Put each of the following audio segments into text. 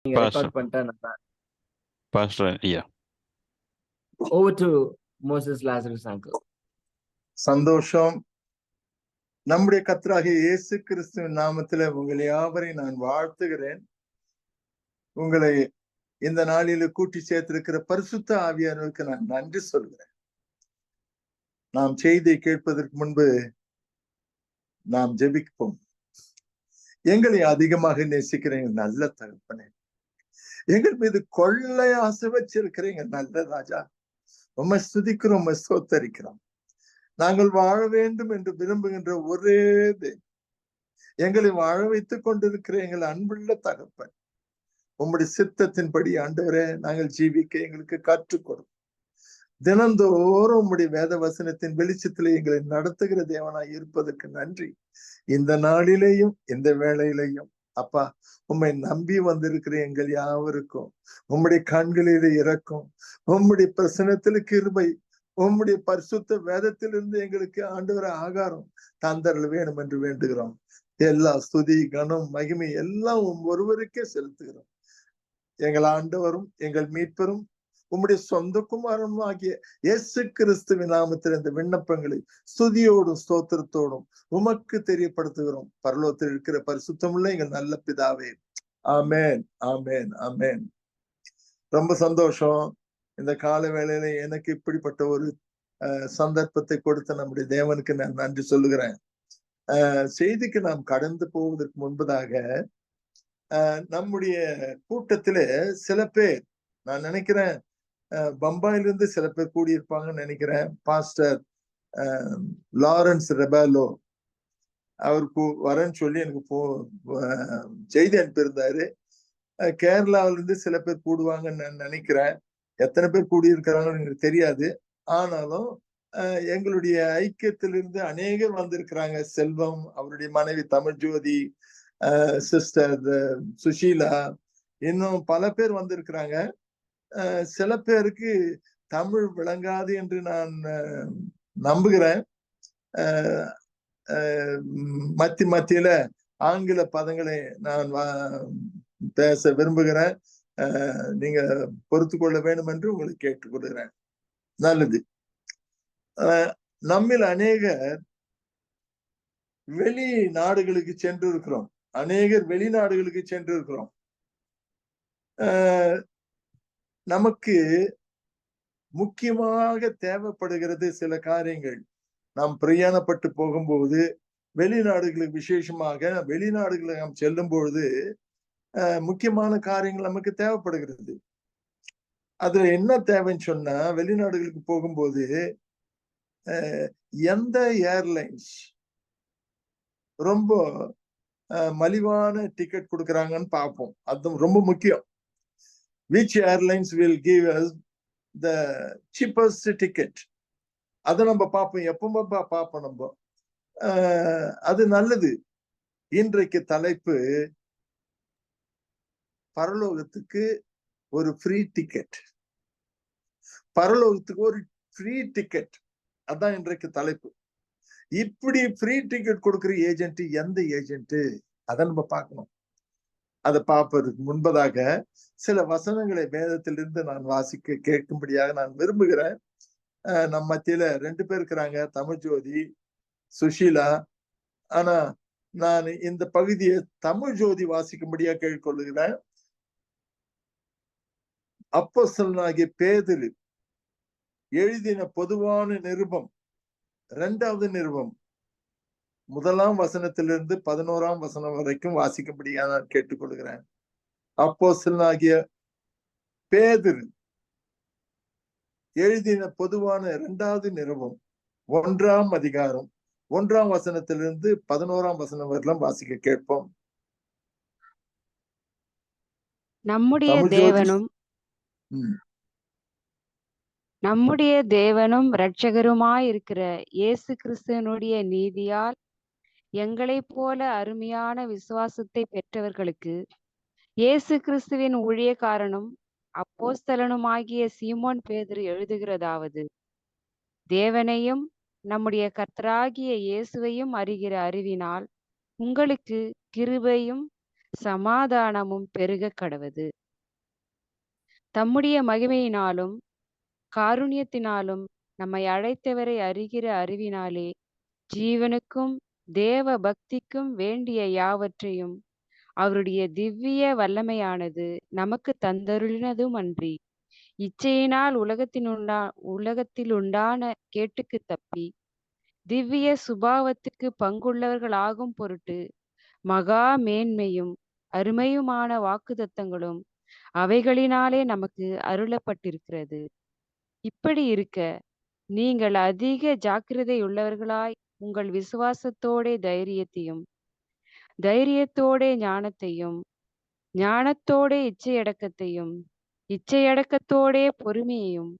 நீங்க Pastor, record பண்ணிட்டா நல்லா. Pastor, yeah. Over to Moses Lazarus uncle. சந்தோஷம். நம்முடைய கர்த்தராகிய இயேசு கிறிஸ்துவின் நாமத்திலே உங்களை யாவரையும் நான் வாழ்த்துகிறேன். உங்களை இந்த நாளில் கூட்டி சேர்த்திருக்கிற பரிசுத்த ஆவியானவருக்கு நான் நன்றி சொல்கிறேன். நாம் செய்தியை கேட்பதற்கு முன்பு நாம் ஜெபிப்போம். எங்களை அதிகமாக நேசிக்கிறீங்க நல்ல தகப்பனே, எங்கள் மீது கொள்ளை ஆசை வச்சிருக்கிறீங்க நல்ல ராஜா. உம்மை ஸ்துதிக்கிறோம், உம்மை ஸ்தோத்தரிக்கிறோம். நாங்கள் வாழ வேண்டும் என்று விரும்புகின்ற ஒரே எங்களை வாழ வைத்துக் கொண்டிருக்கிற எங்கள் அன்புள்ள தகப்பன், உம்முடைய சித்தத்தின்படி ஆண்டவரே நாங்கள் ஜீவிக்க எங்களுக்கு கற்றுக் கொடுக்கும். தினந்தோறும் உம்முடைய வேத வசனத்தின் வெளிச்சத்திலே எங்களை நடத்துகிற தேவனாய் இருப்பதற்கு நன்றி. இந்த நாளிலேயும் இந்த வேளையிலையும் அப்பா, உம்மை நம்பி வந்திருக்கிற எங்கள் யாவருக்கும் உம்முடைய கண்களிலே இரக்கம், உம்முடைய பிரசனத்தில கிருபை, உம்முடைய பரிசுத்த வேதத்திலிருந்து எங்களுக்கு ஆண்டவர ஆகாரம் தந்தரல் வேணும் என்று வேண்டுகிறோம். எல்லா ஸ்துதி கனம் மகிமை எல்லாம் ஒருவருக்கே செலுத்துகிறோம். எங்கள் ஆண்டவரும் எங்கள் மீட்பரும் உம்முடைய சொந்த குமாரனும் ஆகிய இயேசு கிறிஸ்துவின் நாமத்தில் இந்த விண்ணப்பங்களை ஸ்துதியோடும் ஸ்தோத்திரத்தோடும் உமக்கு தெரியப்படுத்துகிறோம். பரலோகத்தில் இருக்கிற பரிசுத்தமுள்ள எங்கள் நல்ல பிதாவே, ஆமேன், ஆமேன், ஆமேன். ரொம்ப சந்தோஷம். இந்த கால வேளையில எனக்கு இப்படிப்பட்ட ஒரு சந்தர்ப்பத்தை கொடுத்த நம்முடைய தேவனுக்கு நான் நன்றி சொல்லுகிறேன். செய்திக்கு நாம் கடந்து போவதற்கு முன்பதாக நம்முடைய கூட்டத்திலே சில பேர், நான் நினைக்கிறேன் பம்பாயிலிருந்து சில பேர் கூடியிருப்பாங்கன்னு நினைக்கிறேன். பாஸ்டர் லாரன்ஸ் ரெபாலோ அவருக்கு வரேன்னு சொல்லி எனக்கு செய்தி அனுப்பியிருந்தாரு. கேரளாவிலிருந்து சில பேர் கூடுவாங்கன்னு நான் நினைக்கிறேன். எத்தனை பேர் கூடியிருக்கிறாங்கன்னு எனக்கு தெரியாது. ஆனாலும் எங்களுடைய ஐக்கியத்திலிருந்து அநேகர் வந்திருக்கிறாங்க. செல்வம், அவருடைய மனைவி தமிழ்ஜோதி, சிஸ்டர் சுஷீலா, இன்னும் பல பேர் வந்திருக்கிறாங்க. சில பேருக்கு தமிழ் விளங்காது என்று நான் நம்புகிறேன். மத்தியில ஆங்கில பதங்களை நான் பேச விரும்புகிறேன். நீங்க பொறுத்து கொள்ள வேண்டும் என்று உங்களுக்கு கேட்டுக்கொள்கிறேன். நல்லது. நம்மில் அநேகர் வெளி நாடுகளுக்கு சென்று இருக்கிறோம். அநேகர் வெளிநாடுகளுக்கு சென்று இருக்கிறோம். நமக்கு முக்கியமாக தேவைப்படுகிறது சில காரியங்கள். நாம் பிரயாணப்பட்டு போகும்போது வெளிநாடுகளுக்கு, விசேஷமாக வெளிநாடுகளுக்கு நாம் செல்லும் பொழுது முக்கியமான காரியங்கள் நமக்கு தேவைப்படுகிறது. அதுல என்ன தேவைன்னு சொன்னா, வெளிநாடுகளுக்கு போகும்போது எந்த ஏர்லைன்ஸ் ரொம்ப மலிவான டிக்கெட் கொடுக்குறாங்கன்னு பார்ப்போம். அது ரொம்ப முக்கியம். which airlines will give us the cheapest ticket, அதை நம்ம பார்ப்போம். எப்பவுமே பார்ப்போம் நம்ம. அது நல்லது. இன்றைக்கு தலைப்பு பரலோகத்துக்கு ஒரு ஃப்ரீ டிக்கெட். பரலோகத்துக்கு ஒரு ஃப்ரீ டிக்கெட், அதான் இன்றைக்கு தலைப்பு. இப்படி ஃப்ரீ டிக்கெட் கொடுக்குற ஏஜென்ட் எந்த ஏஜென்ட், அதை நம்ம பார்க்கணும். அதை பார்ப்பதற்கு முன்பதாக சில வசனங்களை வேதத்திலிருந்து நான் வாசிக்க கேட்கும்படியாக நான் விரும்புகிறேன். நம்ம மத்தியில 2 பேர் இருக்கிறாங்க, தமிழ்ஜோதி, சுஷீலா. ஆனா நான் இந்த பகுதியை தமிழ்ஜோதி வாசிக்கும்படியா கேட்டுக்கொள்ளுகிறேன். அப்போஸ்தலனாகிய பேதுரு எழுதின பொதுவான நிருபம், 2வது நிருபம், 1ஆம் வசனத்திலிருந்து 11ஆம் வசனம் வரைக்கும் வாசிக்கும்படியா நான் கேட்டுக்கொள்கிறேன். அப்போஸ்தலனாகிய பேதுரு எழுதின பொதுவான 2வது நிருபம், 1ஆம் அதிகாரம், 1ஆம் வசனத்திலிருந்து 11ஆம் வசனம் வரலாம் வாசிக்க கேட்போம். நம்முடைய தேவனும் இரட்சகருமாயிருக்கிற இயேசு கிறிஸ்துவனுடைய நீதியால் எங்களைப் போல அருமையான விசுவாசத்தை பெற்றவர்களுக்கு இயேசு கிறிஸ்துவின் ஊழியக்காரனும் அப்போஸ்தலனுமாகிய சீமோன் பேதுரு எழுதுகிறதாவது, தேவனையும் நம்முடைய கர்த்தராகிய இயேசுவையும் அறிகிற அறிவினால் உங்களுக்கு கிருபையும் சமாதானமும் பெருக கடவது. தம்முடைய மகிமையினாலும் காருண்யத்தினாலும் நம்மை அழைத்தவரை அறிகிற அறிவினாலே ஜீவனுக்கும் தேவ பக்திக்கும் வேண்டிய யாவற்றையும் அவருடைய திவ்ய வல்லமையானது நமக்கு தந்தருளினதும் அன்றி, இச்சையினால் உலகத்தில் உண்டான கேட்டுக்கு தப்பி திவ்ய சுபாவத்துக்கு பங்குள்ளவர்களாகும் பொருட்டு மகா மேன்மையும் அருமையுமான வாக்குத்தத்தங்களும் அவைகளினாலே நமக்கு அருளப்பட்டிருக்கிறது. இப்படி இருக்க நீங்கள் அதிக ஜாக்கிரதையுள்ளவர்களாய் உங்கள் விசுவாசத்தோடே தைரியத்தையும், தைரியத்தோடே ஞானத்தையும், ஞானத்தோடே இச்சையடக்கத்தையும், இச்சையடக்கத்தோடே பொறுமையையும்,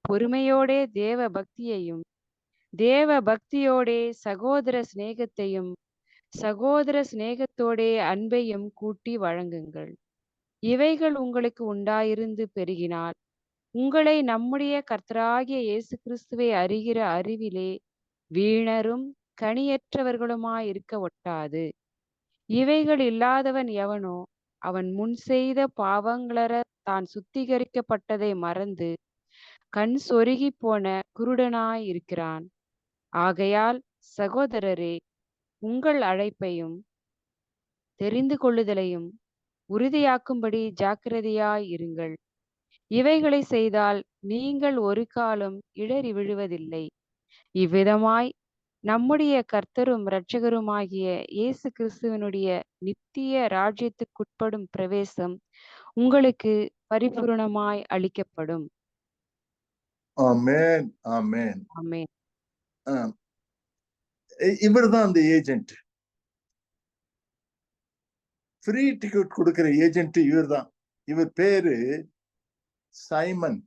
பொறுமையோடே தேவ பக்தியையும், தேவ பக்தியோடே சகோதர சிநேகத்தையும், சகோதர சிநேகத்தோடே அன்பையும் கூட்டி வழங்குங்கள். இவைகள் உங்களுக்கு உண்டாயிருந்து பெருகினால் உங்களை நம்முடைய கர்த்தராகிய இயேசு கிறிஸ்துவை அறிகிற அறிவிலே வீணரும் கனியற்றவர்களுமாயிருக்க ஒட்டாது. இவைகள் இல்லாதவன் எவனோ அவன் முன் செய்த பாவங்களற தான் சுத்திகரிக்கப்பட்டதை மறந்து கண் சொருகி போன குருடனாயிருக்கிறான். ஆகையால் சகோதரரே, உங்கள் அழைப்பையும் தெரிந்து கொள்ளுதலையும் உறுதியாக்கும்படி ஜாக்கிரதையாயிருங்கள். இவைகளை செய்தால் நீங்கள் ஒரு காலம் இடறி விழுவதில்லை. இவ்விதமாய் நம்முடைய கர்த்தரும் இரட்சகருமாகிய இயேசு கிறிஸ்துவனுடைய நித்திய ராஜ்யத்துக்குட்படும் பிரவேசம் உங்களுக்கு பரிபூரணமாய் அளிக்கப்படும். ஆமென், ஆமென். ஆமென். இவர்தான் அந்த ஏஜென்ட், ஃப்ரீ டிக்கெட் கொடுக்கிற ஏஜென்ட் இவர்தான். இவர் பேரு சைமன்,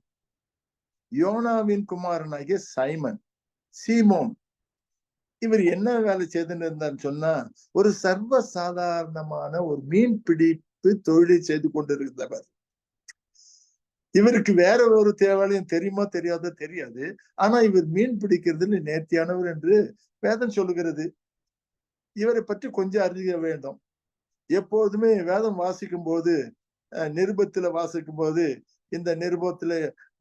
யோனாவின் குமாரனாகிய சைமன், சீமோன். இவர் என்ன வேலை செய்துன்னு இருந்தான்னு சொன்னா, ஒரு சர்வ சாதாரணமான ஒரு மீன் பிடிப்பு தொழிலை செய்து கொண்டிருந்தவர். இவருக்கு வேற ஒரு தேவையும் தெரியுமா தெரியாத தெரியாது. ஆனா இவர் மீன் பிடிக்கிறதுல நேர்த்தியானவர் என்று வேதம் சொல்லுகிறது. இவரை பற்றி கொஞ்சம் அறிய வேண்டும். எப்போதுமே வேதம் வாசிக்கும் போது, நிருபத்துல வாசிக்கும் போது, இந்த நிருபத்துல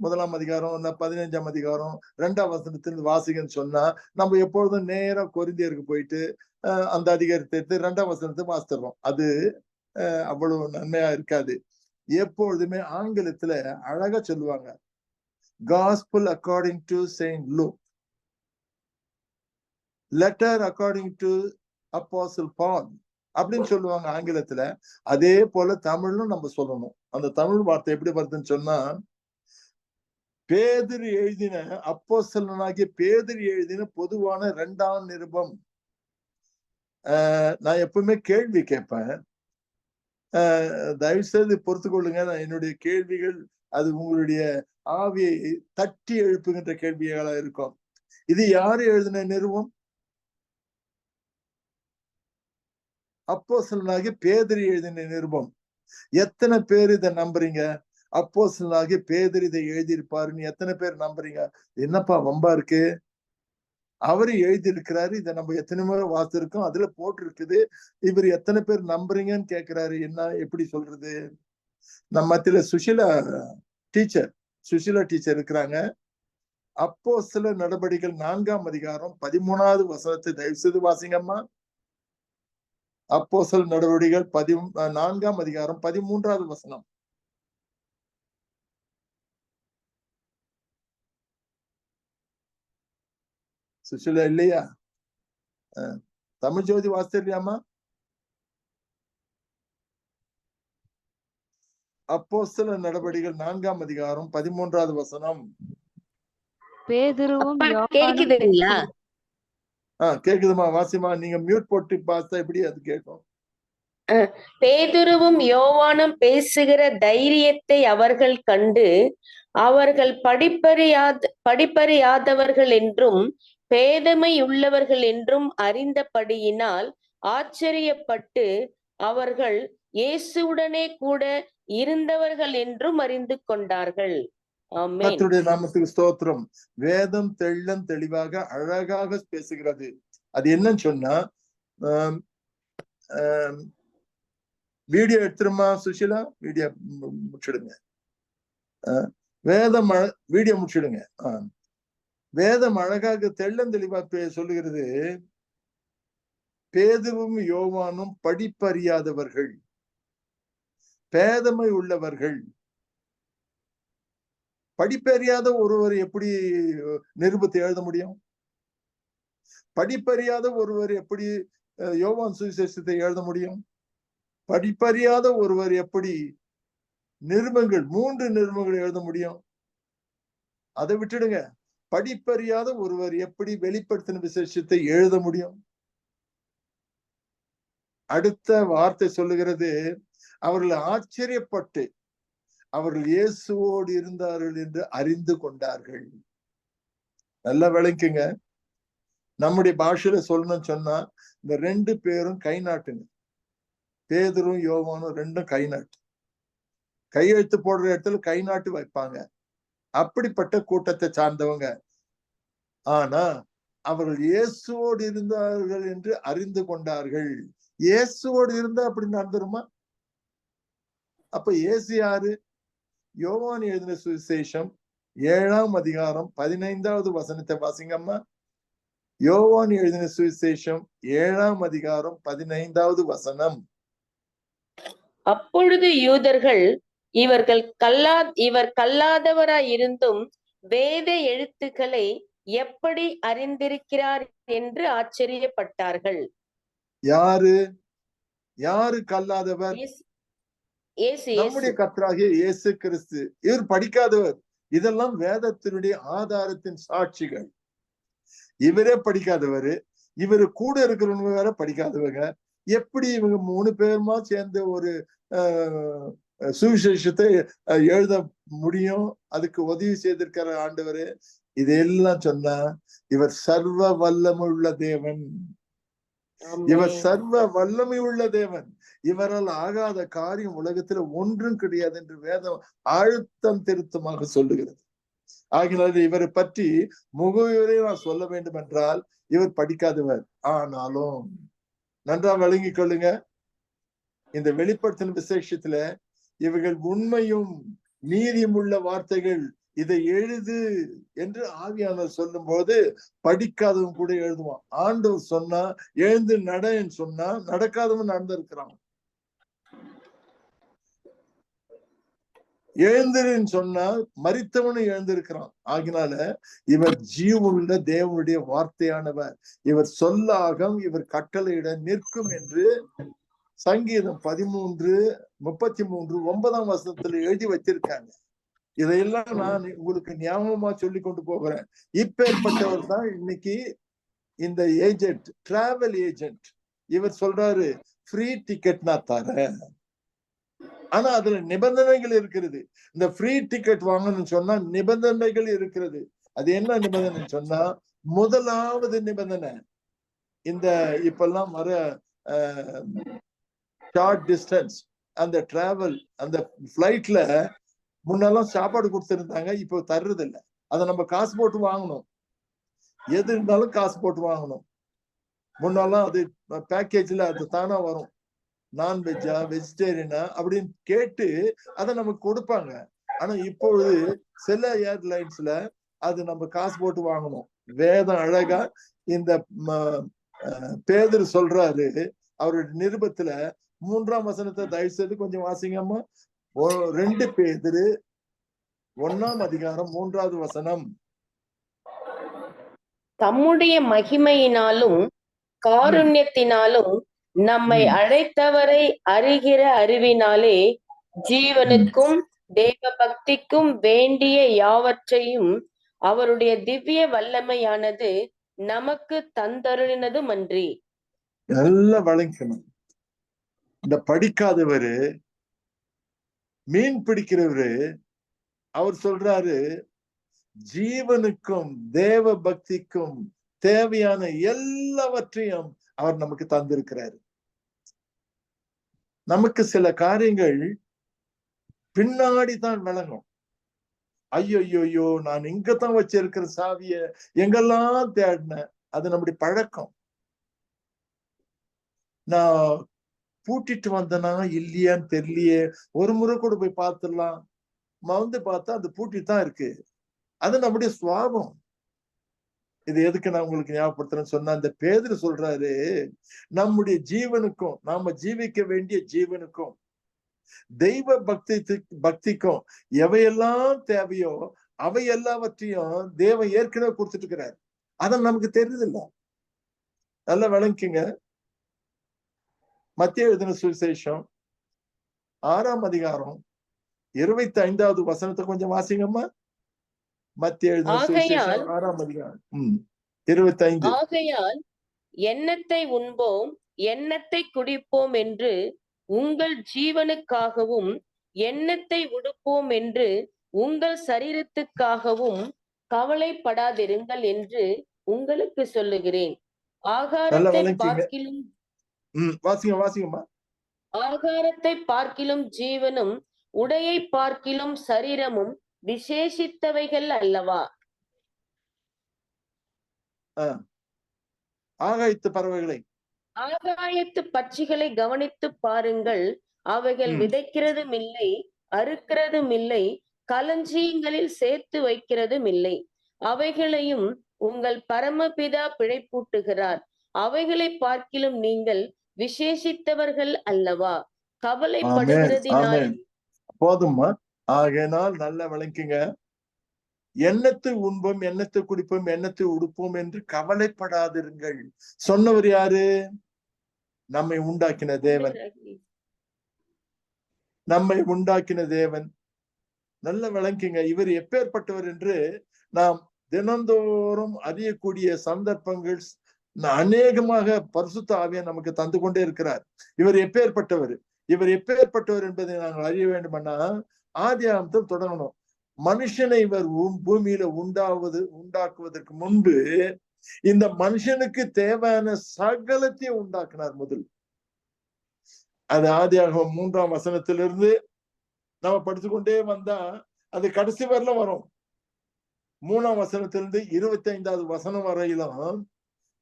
1ஆம் அதிகாரம் 15ஆம் அதிகாரம் 2ஆம் வசனத்திலிருந்து வாசிக்கன்னு சொன்னா, நம்ம எப்பொழுதும் நேரா கொரிந்தியருக்கு போயிட்டு அந்த அதிகாரத்தை எடுத்து 2ஆம் வசனத்தை வாசித்துறோம். அது அவ்வளவு நன்மையா இருக்காது. எப்பொழுதுமே ஆங்கிலத்துல அழகா சொல்லுவாங்க, Gospel according to Saint Luke, letter according to Apostle Paul அப்படின்னு சொல்லுவாங்க ஆங்கிலத்துல. அதே போல தமிழ்லும் நம்ம சொல்லணும். அந்த தமிழ் வார்த்தை எப்படி வருதுன்னு சொன்னா, பேதுரு எழுதின, அப்போஸ்தலனாகிய பேதுரு எழுதின பொதுவான 2ஆம் நிருபம். நான் எப்பவுமே கேள்வி கேட்பேன், தயவு செய்து பொறுத்து கொள்ளுங்க. என்னுடைய கேள்விகள் அது உங்களுடைய ஆவியை தட்டி எழுப்புகின்ற கேள்விகளா இருக்கும். இது யாரு எழுதின நிருபம்? அப்போஸ்தலனாகிய பேதுரு எழுதின நிருபம். எத்தனை பேர் இதை நம்புறீங்க? அப்போஸ்தலனாகிய பேதுரு இதை எழுதியிருப்பாருன்னு எத்தனை பேர் நம்புறீங்க? என்னப்பா வம்பா இருக்கு? அவரு எழுதியிருக்கிறாரு. இதை நம்ம எத்தனை முறை வாசிச்சிருக்கோம், அதுல போட்டிருக்குது. இவர் எத்தனை பேர் நம்புறீங்கன்னு கேட்கிறாரு. என்ன எப்படி சொல்றது? நம்ம மத்தியில சுஷிலா டீச்சர் இருக்கிறாங்க. அப்போஸ்தலர் நடபடிகள் 4ஆம் அதிகாரம் 13வது வசனத்தை தயவு செய்து வாசிங்கம்மா. அப்போஸ்தலர் நடவடிக்கைகள் 4ஆம் அதிகாரம் 13வது வசனம். சுஷிலா இல்லையா? தமிழ் ஜோதி வாசிச்சிருக்கியாமா? அப்போஸ்தலர் நடவடிக்கைகள் 4ஆம் அதிகாரம் 13வது வசனம். பேதுருவும் கேக்குதுங்களா? கேக்குதுமா, வாசிமா. நீங்க மியூட் போட்டு பார்த்தா எப்படி அது கேட்கும்? பேதுருவும் யோவானும் பேசுகிற தைரியத்தை அவர்கள் கண்டு அவர்கள் படிப்பறியாதவர்கள் என்றும் பேதமை உள்ளவர்கள் என்றும் அறிந்தபடியினால் ஆச்சரியப்பட்டு அவர்கள் இயேசுவுடனே கூட இருந்தவர்கள் என்றும் அறிந்து கொண்டார்கள். ஆமென். கர்த்தருடைய நாமத்துக்கு ஸ்தோத்திரம். வேதம் தெளிவாக அழகாக பேசுகிறது. அது என்னன்னு சொன்னா, வீடியோ எடுத்துருமா சுஷிலா? வீடியோ முடிச்சிடுங்க. வீடியோ முடிச்சிடுங்க. வேதம் அழகாக தெள்ளந்தெளிவா சொல்லுகிறது, பேதுவும் யோவானும் படிப்பறியாதவர்கள், பேதமை உள்ளவர்கள். படிப்பறியாத ஒருவர் எப்படி நிருபத்தை எழுத முடியும்? படிப்பறியாத ஒருவர் எப்படி யோவான் சுவிசேஷத்தை எழுத முடியும்? படிப்பறியாத ஒருவர் எப்படி நிருபங்கள் 3 நிருபங்கள் எழுத முடியும்? அதை விட்டுடுங்க. படிப்பறியாத ஒருவர் எப்படி வெளிப்படுத்தின விசேஷத்தை எழுத முடியும்? அடுத்த வார்த்தை சொல்லுகிறது, அவர்கள் ஆச்சரியப்பட்டு அவர்கள் இயேசுவோடு இருந்தார்கள் என்று அறிந்து கொண்டார்கள். நல்லா விளங்குங்க. நம்முடைய பாஷையில சொல்லணும்னு சொன்னா இந்த 2 பேரும் கை நாட்டுங்க. பேதுரும் யோவானும் 2 கை நாட்டு. கையெழுத்து போடுற இடத்துல கை நாட்டு வைப்பாங்க. அப்படிப்பட்ட கூட்டத்தை சார்ந்தவங்க. ஆனா அவர்கள் இயேசுவோடு இருந்தார்கள் என்று அறிந்து கொண்டார்கள். இயேசுவோடு இருந்தா அப்படி நடந்துருமா? அப்ப இயேசு யாரு? யோவான் எழுதின சுவிசேஷம் 7ஆம் அதிகாரம் 15வது வசனத்தை வாசிங்கம்மா. யோவான் எழுதின சுவிசேஷம் 7ஆம் அதிகாரம் 15வது வசனம். அப்பொழுது யூதர்கள் இவர் கல்லாதவராய் இருந்தும் வேத எழுத்துக்களை எப்படி அறிந்திருக்கிறார் என்று ஆச்சரியப்பட்டார்கள். யாரு கல்லாதவர்? நம்முடைய கர்த்தராகிய இயேசு கிறிஸ்து. இவர் படிக்காதவர். இதெல்லாம் வேதத்தினுடைய ஆதாரத்தின் சாட்சிகள். இவரே படிக்காதவர், இவரு கூட இருக்கிறவங்க வேற படிக்காதவங்க. எப்படி இவங்க 3 பேருமா சேர்ந்த ஒரு சுவிசேஷத்தை எழுத முடியும்? அதுக்கு உதவி செய்திருக்கிற ஆண்டவர். இதெல்லாம் சொன்னா இவர் சர்வ வல்லமை உள்ள தேவன். இவர் சர்வ வல்லமை உள்ள தேவன். இவரால் ஆகாத காரியம் உலகத்துல ஒன்றும் கிடையாது என்று வேதம் அழுத்தம் திருத்தமாக சொல்லுகிறது. ஆகினால இவரை பற்றி முகவரை நான் சொல்ல வேண்டும் என்றால், இவர் படிக்காதவர். ஆனாலும் நன்றா விளங்கிக் கொள்ளுங்க, இந்த வெளிப்படுத்தின விசேஷத்துல இவர்கள் உண்மையும் நீதியும் உள்ள வார்த்தைகள், இதை எழுது என்று ஆவியானவர் சொல்லும் போது படிக்காதவன் கூட எழுதுவான். ஆண்டவர் சொன்னா எழுந்து நடன்னு சொன்னா நடக்காதவன் நடந்திருக்கிறான். எழுந்திருன்னு சொன்னா மரித்தவனும் எழுந்திருக்கிறான். ஆகினால இவர் ஜீவனுள்ள தேவனுடைய வார்த்தையானவர். இவர் சொல்லாகம் இவர் கட்டளையிட நிற்கும் என்று சங்கீதம் 13:33 9ஆம் வசனத்துல எழுதி வச்சிருக்காங்க. இதையெல்லாம் நான் உங்களுக்கு ஞாபகமா சொல்லி கொண்டு போகிறேன். இப்பேற்பட்டவர் தான் இன்னைக்கு இந்த ஏஜென்ட், டிராவல் ஏஜென்ட். இவர் சொல்றாரு, ஃப்ரீ டிக்கெட் நான் தரேன். ஆனா அதுல நிபந்தனைகள் இருக்கிறது. இந்த ஃப்ரீ டிக்கெட் வாங்கணும்னு சொன்னா நிபந்தனைகள் இருக்கிறது. அது என்ன நிபந்தனைன்னு சொன்னா, முதலாவது நிபந்தனை, இந்த இப்பெல்லாம் வர ஷார்ட் டிஸ்டன்ஸ் அந்த டிராவல், அந்த பிளைட்ல முன்னெல்லாம் சாப்பாடு கொடுத்துருந்தாங்க, இப்போ தர்றது இல்லை. அதை நம்ம காசு போட்டு வாங்கணும். எது இருந்தாலும் காசு போட்டு வாங்கணும். முன்னெல்லாம் அது பேக்கேஜ்ல அது தானா வரும். நான்வெஜ்ஜா வெஜிடேரியனா அப்படின்னு கேட்டு அதை நமக்கு கொடுப்பாங்க. ஆனா இப்பொழுது சில ஏர்லைன்ஸ்ல அது நம்ம காசு போட்டு வாங்கணும். வேதம் அழகா இந்த பேதுரு சொல்றாரு அவருடைய நிருபத்துல 3ஆம் வசனத்தை தயவு செய்து கொஞ்சம் வாசிங்கம்மா. 2 பேதுரு 1ஆம் அதிகாரம் 3வது வசனம். தம்முடைய மகிமையினாலும் காருண்யத்தினாலும் நம்மை அழைத்தவரை அறிகிற அறிவினாலே ஜீவனுக்கும் தேவ பக்திக்கும் வேண்டிய யாவற்றையும் அவருடைய திவ்ய வல்லமையானது நமக்கு தந்தருளினதும் அன்றி. நல்லா வழங்கணும். இந்த படிக்காதவரு, மீன் பிடிக்கிறவரு, அவர் சொல்றாரு ஜீவனுக்கும் தேவ பக்திக்கும் தேவையான எல்லாவற்றையும் அவர் நமக்கு தந்திருக்கிறாரு. நமக்கு சில காரியங்கள் பின்னாடி தான் விளங்கும். ஐயோ நான் இங்கதான் வச்சிருக்கிற சாவிய எங்கெல்லாம் தேடினேன். அது நம்முடைய பழக்கம். நான் பூட்டிட்டு வந்தனா இல்லையான்னு தெரியலையே, ஒரு முறை கூட போய் பார்த்துடலாம். வந்து பார்த்தா அது பூட்டிட்டு தான் இருக்கு. அது நம்முடைய சுவாபம். இது எதுக்கு நான் உங்களுக்கு ஞாபகப்படுத்துறேன்னு சொன்னா, அந்த பேதுரு சொல்றாரு, நம்முடைய ஜீவனுக்கும், நாம ஜீவிக்க வேண்டிய ஜீவனுக்கும் தெய்வ பக்திக்கும் எவையெல்லாம் தேவையோ அவை எல்லாவற்றையும் தேவன் ஏற்கனவே கொடுத்துட்டு இருக்கிறார். அத நமக்கு தெரியுதில்ல. நல்லா விளங்கிங்க. மத்தேயு எழுதின சுவிசேஷம் 6ஆம் அதிகாரம் 25வது வசனத்தை கொஞ்சம் வாசிங்கம்மா. மத்தேயு எழுதின சுவிசேஷம் 6ஆம் அதிகாரம் 25. ஆகையால் எண்ணத்தை உண்போம், எண்ணத்தை குடிப்போம் என்று உங்கள் ஜீவனுக்காகவும், எண்ணத்தை உடுப்போம் என்று உங்கள் சரீரத்துக்காகவும் கவலைப்படாதிருங்கள் என்று உங்களுக்கு சொல்லுகிறேன். ஆகாரத்தை பார்க்கிலும் வாசிங்கம்மா. ஆகாரத்தை பார்க்கிலும் ஜீவனும், உடையை பார்க்கிலும் சரீரமும் விசேஷித்தவைகள் அல்லவா? ஆகாயத்து பறவைகளை, ஆகாயத்து பட்சிகளை கவனித்து பாருங்கள். அவைகள் விதைக்கிறதும் இல்லை, அறுக்கிறதும் இல்லை, களஞ்சியங்களில் சேர்த்து வைக்கிறதும் இல்லை. அவைகளையும் உங்கள் பரமபிதா பிழைப்பூட்டுகிறார். அவைகளை பார்க்கிலும் நீங்கள் விசேஷித்தவர்கள் அல்லவா? கவலைப்படுகிறதினால் போதும்மா. ஆகையினால் நல்லா விளங்குங்க. எண்ணத்தை உண்போம், எண்ணத்தை குடிப்போம், எண்ணத்தை உடுப்போம் என்று கவலைப்படாதிருங்கள். சொன்னவர் யாரு? நம்மை உண்டாக்கின தேவன். நம்மை உண்டாக்கின தேவன். நல்ல விளங்குங்க. இவர் எப்பேற்பட்டவர் என்று நாம் தினந்தோறும் அறியக்கூடிய சந்தர்ப்பங்கள் அநேகமாக பரிசுத்த ஆவியானவர் நமக்கு தந்து கொண்டே இருக்கிறார். இவர் எப்பேற்பட்டவர், இவர் எப்பேற்பட்டவர் என்பதை நாங்கள் அறிய வேண்டுமென்னா ஆதியாகமத்தில் தொடங்கணும். மனுஷனை இவர் பூமியில உண்டாக்குவதற்கு முன்பு இந்த மனுஷனுக்கு தேவையான சகலத்தையும் உண்டாக்குனார். முதல் அது ஆதியாகமம் 3ஆம் வசனத்திலிருந்து நம்ம படிச்சுக்கொண்டே வந்தா அது கடைசி வரலும் வரும். 3ஆம் வசனத்திலிருந்து 25வது வசனம் வரையிலும்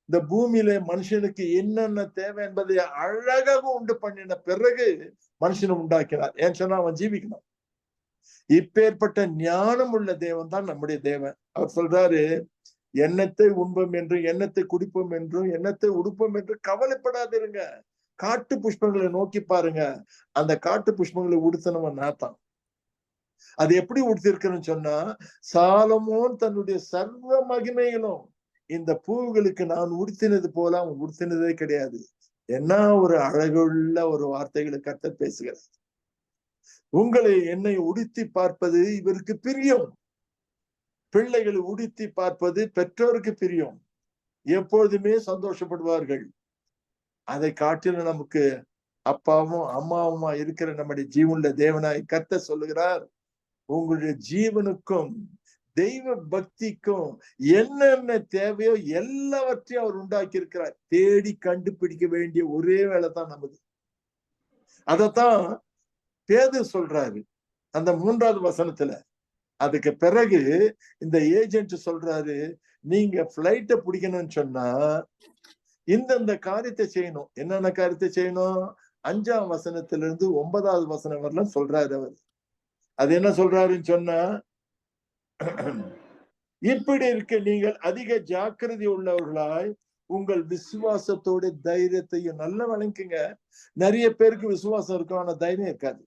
இந்த பூமியில மனுஷனுக்கு என்னென்ன தேவை என்பதை அழகாக உண்டு பண்ணின பிறகு மனுஷனை உண்டாக்கினார். ஏன்னு சொன்னா அவன் ஜீவிக்கணும். இப்பேற்பட்ட ஞானம் உள்ள தேவன் தான் நம்முடைய தேவன். அவர் சொல்றாரு, எண்ணத்தை உண்போம் என்றும், எண்ணத்தை குடிப்போம் என்றும், எண்ணத்தை உடுப்போம் என்று கவலைப்படாதிருங்க. காட்டு புஷ்பங்களை நோக்கி பாருங்க. அந்த காட்டு புஷ்பங்களை உடுத்தினவன் நாத்தான். அது எப்படி உடுத்திருக்குன்னு சொன்னா, சாலமோன் தன்னுடைய சர்வ மகிமையிலும் இந்த பூவுகளுக்கு நான் உடுத்தினது போல அவன் உடுத்தினதே கிடையாது. என்ன ஒரு அழகுள்ள ஒரு வார்த்தைகளை கர்த்தர் பேசுகிறார். உங்களை என்னை உடுத்தி பார்ப்பது இவருக்கு பிரியம். பிள்ளைகளை உடுத்தி பார்ப்பது பெற்றோருக்கு பிரியம். எப்பொழுதுமே சந்தோஷப்படுவார்கள். அதை காட்டிலும் நமக்கு அப்பாவும் அம்மாவுமா இருக்கிற நம்முடைய ஜீவனுள்ள தேவனாய் கர்த்தர் சொல்லுகிறார், உங்களுடைய ஜீவனுக்கும் தெய்வ பக்திக்கும் என்னென்ன தேவையோ எல்லாவற்றையும் அவர் உண்டாக்கி இருக்கிறார். தேடி கண்டுபிடிக்க வேண்டிய ஒரே வேலை தான் நமது. அதத்தான் பேதுரு சொல்றாரு அந்த 3வது வசனத்துல. அதுக்கு பிறகு இந்த ஏஜென்ட் சொல்றாரு, நீங்க பிளைட்டை பிடிக்கணும்னு சொன்னா இந்த காரியத்தை செய்யணும். என்னென்ன காரியத்தை செய்யணும்? 5ஆம் வசனத்திலிருந்து 9வது வசனம் வரலாம் சொல்றாரு அவர். அது என்ன சொல்றாருன்னு சொன்னா, இப்படி இருக்க நீங்கள் அதிக ஜாக்கிரதை உள்ளவர்களாய் உங்கள் விசுவாசத்தோட தைரியத்தையும் நல்லா வழங்குங்க. நிறைய பேருக்கு விசுவாசம் இருக்கும், ஆனா தைரியம் இருக்காது.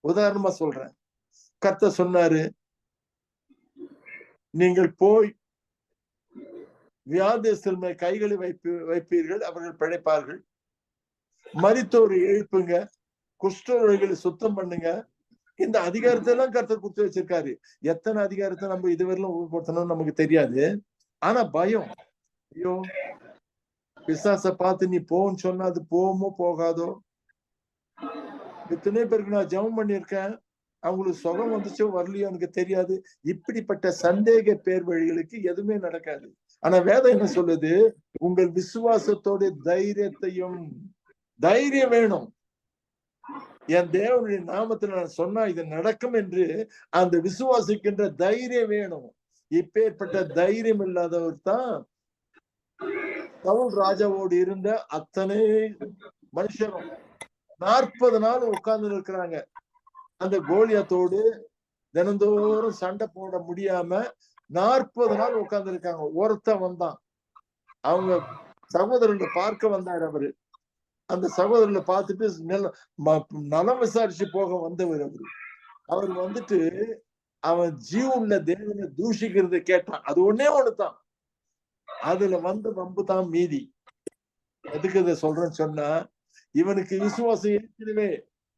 உதாரணமா சொல்றேன். கர்த்தர் சொன்னாரு, நீங்கள் போய் வியாதிஸ்தர் மேல் கைகளை வைப்பீர்கள், அவர்கள் பிழைப்பார்கள். மரித்தோரை எழுப்புங்க, குஷ்டரோகிகளை சுத்தம் பண்ணுங்க. இந்த அதிகாரத்தை எல்லாம் கர்த்தர் கொடுத்து வச்சிருக்காரு. எத்தனை அதிகாரத்தை நம்ம இதுவரையிலும் உபயோகப்படுத்தணும்னு நமக்கு தெரியாது. ஆனா பயம், ஐயோ பிசாசை பார்த்து நீ போன்னு சொன்னா அது போமோ போகாதோ. எத்தனை பேருக்கு நான் ஜெபம் பண்ணியிருக்கேன், அவங்களுக்கு சுகம் வந்துச்சோ வரலையோ எனக்கு தெரியாது. இப்படிப்பட்ட சந்தேக பேர் வழிகளுக்கு எதுவுமே நடக்காது. ஆனா வேதம் என்ன சொல்லுது? உங்கள் விசுவாசத்தோட தைரியத்தையும், தைரியம் வேணும். என் தேவனுடைய நாமத்துல நான் சொன்னா இது நடக்கும் என்று அந்த விசுவாசிக்கின்ற தைரியம் வேணும். இப்பேற்பட்ட தைரியம் இல்லாதவர் தான் சவுல் ராஜாவோடு இருந்த அத்தனை மனுஷரும் 40 நாள் உட்கார்ந்து இருக்கிறாங்க. அந்த கோலியாத்தோடு தினந்தோறும் சண்டை போட முடியாம 40 நாள் உட்கார்ந்து இருக்காங்க. ஒருத்தன் வந்தான், அவங்க சகோதரர்களை பார்க்க வந்தார். அவரு அந்த சகோதரர்களை பார்த்துட்டு நலம் விசாரிச்சு போக வந்தவர். அவர் வந்துட்டு அவன் ஜீவன்ல தேவனை தூஷிக்கிறத கேட்டான். அது ஒன்னே ஒண்ணுதான். அதுல வந்த வம்பு தான் மீதி. எதுக்கு இதை சொல்றேன்னு சொன்னா, இவனுக்கு விசுவாசம்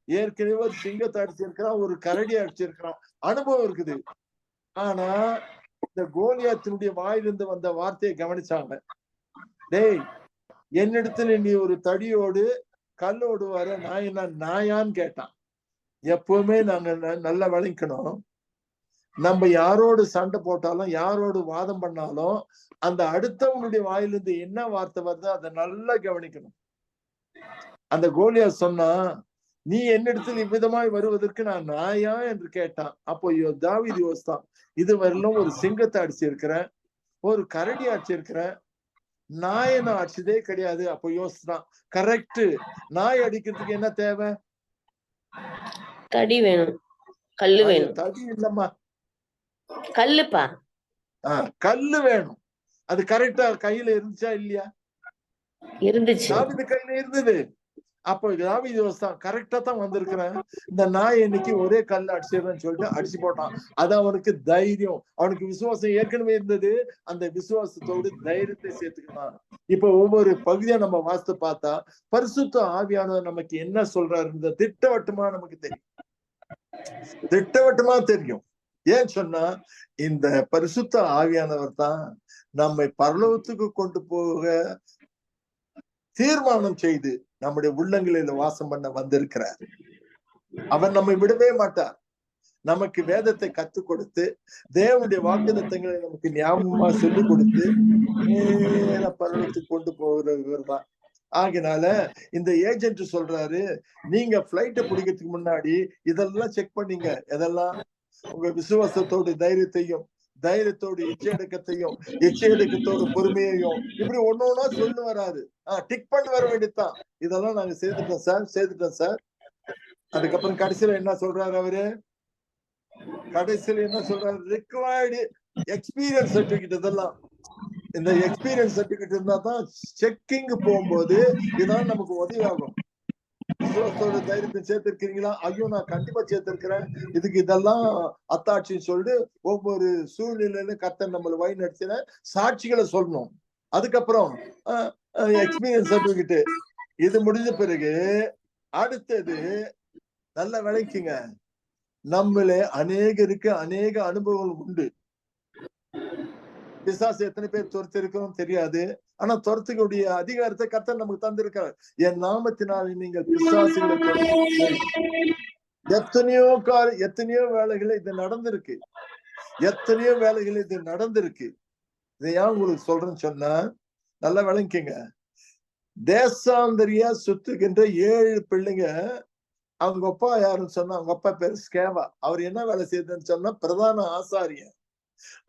ஏற்கனவே ஒரு சிங்கத்தை அடிச்சிருக்கிறான், ஒரு கரடி அடிச்சிருக்கிறான், அனுபவம் இருக்குது. ஆனா இந்த கோலியாத்தினுடைய வாயிலிருந்து வந்த வார்த்தையை கவனிச்சாங்க. டேய், என்னிடத்துல நீ ஒரு தடியோடு கல்லோடு வர நான் என்ன நாயான்னு கேட்டான். எப்பவுமே நாங்க நல்லா விளக்கணும். நம்ம யாரோடு சண்டை போட்டாலும் யாரோடு வாதம் பண்ணாலும் அந்த அடுத்தவனுடைய வாயிலிருந்து என்ன வார்த்தை வருதோ அதை நல்லா கவனிக்கணும். அந்த கோலியா சொன்னா, நீ என்னிடத்தில் இவ்விதமாய் வருவதற்கு நான் நாயா என்று கேட்டான். அப்போ தாவீது யோசித்தான், இதுவரையிலும் ஒரு சிங்கத்தை அடிச்சிருக்கிறேன், ஒரு கரடி அடிச்சிருக்கிறேன், நாயை நான் அடிச்சதே கிடையாது. அப்போ யோசித்தான், கரெக்ட், நாய் அடிக்கிறதுக்கு என்ன தேவை? தடி வேணும், கல்லு வேணும். தடி இல்லம்மா, கல்லுப்பா. கல்லு வேணும். அது கரெக்டா கையில இருந்துச்சா இல்லையா? இருந்துச்சு. தாவீது கையில இருந்தது. அப்போ தாவீது யோசித்தான், கரெக்டா தான் வந்திருக்கிறேன், இந்த நாய் இன்னைக்கு ஒரே கல்ல அடிச்சிடுறேன்னு சொல்லிட்டு அடிச்சு போட்டான். அது அவனுக்கு தைரியம். அவனுக்கு விசுவாசம் ஏற்கனவே இருந்தது. அந்த விசுவாசத்தோடு தைரியத்தை சேர்த்துக்கிட்டான். இப்ப ஒவ்வொரு பகுதியா நம்ம வாசித்து பார்த்தா பரிசுத்த ஆவியானவர் நமக்கு என்ன சொல்றாரு திட்டவட்டமா நமக்கு தெரியும். திட்டவட்டமா தெரியும். ஏன் சொன்னா, இந்த பரிசுத்த ஆவியானவர் தான் நம்மை பரலோகத்துக்கு கொண்டு போக தீர்மானம் செய்து நம்முடைய உள்ளங்களில வாசம் பண்ண வந்திருக்கிறார். அவர் நம்மை விடவே மாட்டார். நமக்கு வேதத்தை கற்றுக் கொடுத்து தேவனுடைய வாக்குத்தத்தங்களை நமக்கு ஞாபகமா சொல்லிக் கொடுத்து பரலோகத்துக்கு கொண்டு போகிறவர் தான். ஆகினால இந்த ஏஜென்ட் சொல்றாரு, நீங்க பிளைட்டை பிடிக்கிறதுக்கு முன்னாடி இதெல்லாம் செக் பண்ணீங்க. எதெல்லாம்? உங்க விசுவாசத்தோடு தைரியத்தோடு இச்சையடக்கத்தையும் இச்சையடக்கத்தோடு பொறுமையையும் இப்படி ஒன்னொன்னா சொல்லு வராது. டிக் பண்ணி வர வேண்டியதுதான். இதெல்லாம் நாங்க செய்துட்டோம் சார். அதுக்கப்புறம் கடைசியில என்ன சொல்றாரு அவரு? கடைசியில என்ன சொல்றாரு? Required experience certificate. இதெல்லாம் இந்த எக்ஸ்பீரியன்ஸ் சர்டிபிகேட் இருந்தா தான் செக்கிங் போகும்போது இதெல்லாம் நமக்கு உதவி ஆகும். விசுவாசத்தோட தைரியத்தை சேர்த்திருக்கிறீங்களா? ஐயோ, நான் கண்டிப்பா சேர்த்திருக்கிறேன், இதுக்கு இதெல்லாம் அத்தாட்சின்னு சொல்லிட்டு ஒவ்வொரு சூழ்நிலையில கர்த்தர் நம்மளை வழி நடத்தின சாட்சிகளை சொல்லணும். அதுக்கப்புறம் எக்ஸ்பீரியன்ஸ் சர்டிபிகேட். இது முடிஞ்ச பிறகு அடுத்தது நல்லா விளக்குங்க, நம்மளே அநேகருக்கு அநேக அனுபவங்கள் உண்டு. பிசாசு எத்தனை பேர் துரத்து இருக்கிறோம் தெரியாது. ஆனா துரத்துக்கூடிய அதிகாரத்தை கர்த்தர் நமக்கு தந்திருக்கிறார். என் நாமத்தினால் நீங்கள் பிசாசுகளை எத்தனையோ வேலைகள் இது நடந்திருக்கு. இதை ஏன் உங்களுக்கு சொல்றேன்னு சொன்னா, நல்லா விளங்கிங்க. தேசாந்தரியா சுத்துகின்ற 7 பிள்ளைங்க, அவங்க அப்பா யாருன்னு சொன்னா, அவங்க அப்பா பேரு ஸ்கேவா. அவர் என்ன வேலை செய்யுதுன்னு சொன்னா, பிரதான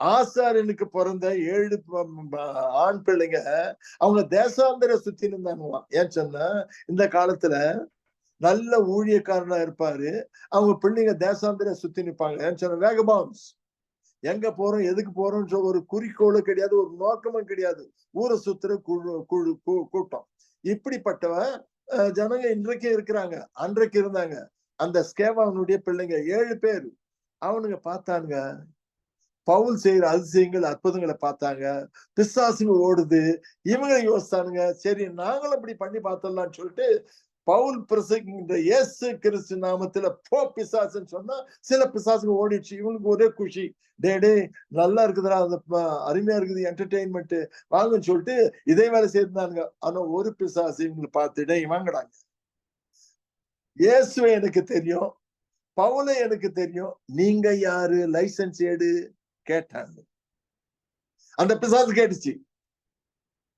ஆசாரியனுக்கு பிறந்த 7 ஆண் பிள்ளைங்க அவங்க தேசாந்தர சுத்தி இருந்தாங்களாம். ஏன் சொன்னா, இந்த காலத்துல நல்ல ஊழியக்காரனா இருப்பாரு, அவங்க பிள்ளைங்க தேசாந்தர சுத்தி நிற்பாங்க. ஏன்னு சொன்ன, வேகபான்ஸ். எங்க போறோம், எதுக்கு போறோம்ன்ற ஒரு குறிக்கோளும் கிடையாது, ஒரு நோக்கமும் கிடையாது. ஊரை சுத்துற கூட்டம். இப்படிப்பட்ட ஜனங்க இன்றைக்கு இருக்கிறாங்க, அன்றைக்கு இருந்தாங்க. அந்த ஸ்கேவானுடைய பிள்ளைங்க 7 பேர். அவனுங்க பார்த்தானுங்க, பவுல் செய்யற அதிசயங்கள் அற்புதங்களை பார்த்தாங்க, பிசாசுங்க ஓடுது. இவங்க யோசித்தானுங்க, சரி நாங்களும் அப்படி பண்ணி பார்த்தோம்லான்னு சொல்லிட்டு பவுல் பிரசங்கின்ற இயேசு கிறிஸ்து நாமத்துல போ பிசாசுன்னு சொன்னா சில பிசாசுங்க ஓடிடுச்சு. இவனுக்கு ஒரே குஷி, டே நல்லா இருக்குதுடா, அந்த அருமையா இருக்குது, என்டர்டெயின்மெண்ட் வாங்கன்னு சொல்லிட்டு இதே வேலை செய்திருந்தானுங்க. ஆனா ஒரு பிசாசு இவங்களை பார்த்துட்டே வாங்கடாங்க, இயேசுவை எனக்கு தெரியும், பவுலை எனக்கு தெரியும், நீங்க யாரு, லைசன்ஸ் ஏடு கேட்டாங்க. அந்த பிசாசு கேட்டுச்சு,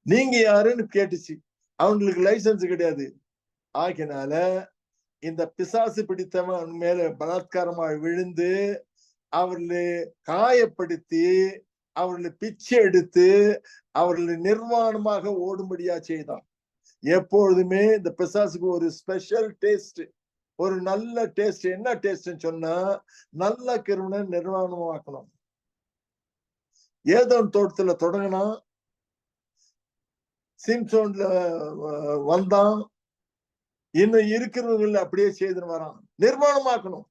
நீங்க யாருன்னு கேட்டுச்சு. அவங்களுக்கு லைசன்ஸ் கிடையாது. ஆகினால இந்த பிசாசு பிடித்தவன் மேல பலாத்காரமாக விழுந்து அவர்களை காயப்படுத்தி அவர்களை பிச்சை எடுத்து அவர்களை நிர்வாணமாக ஓடும்படியா செய்தான். எப்பொழுதுமே இந்த பிசாசுக்கு ஒரு ஸ்பெஷல் டேஸ்ட், ஒரு நல்ல டேஸ்ட். என்ன டேஸ்ட்னு சொன்னா, நல்ல கிருபனை நிர்வாணமாக்கணும். ஏதோ தோட்டத்துல தொடங்கினா, சிம்சோன்ல வந்தான், இன்னும் இருக்கிறவர்கள் அப்படியே செய்துன்னு வரான். நிர்வாணமாக்கணும்.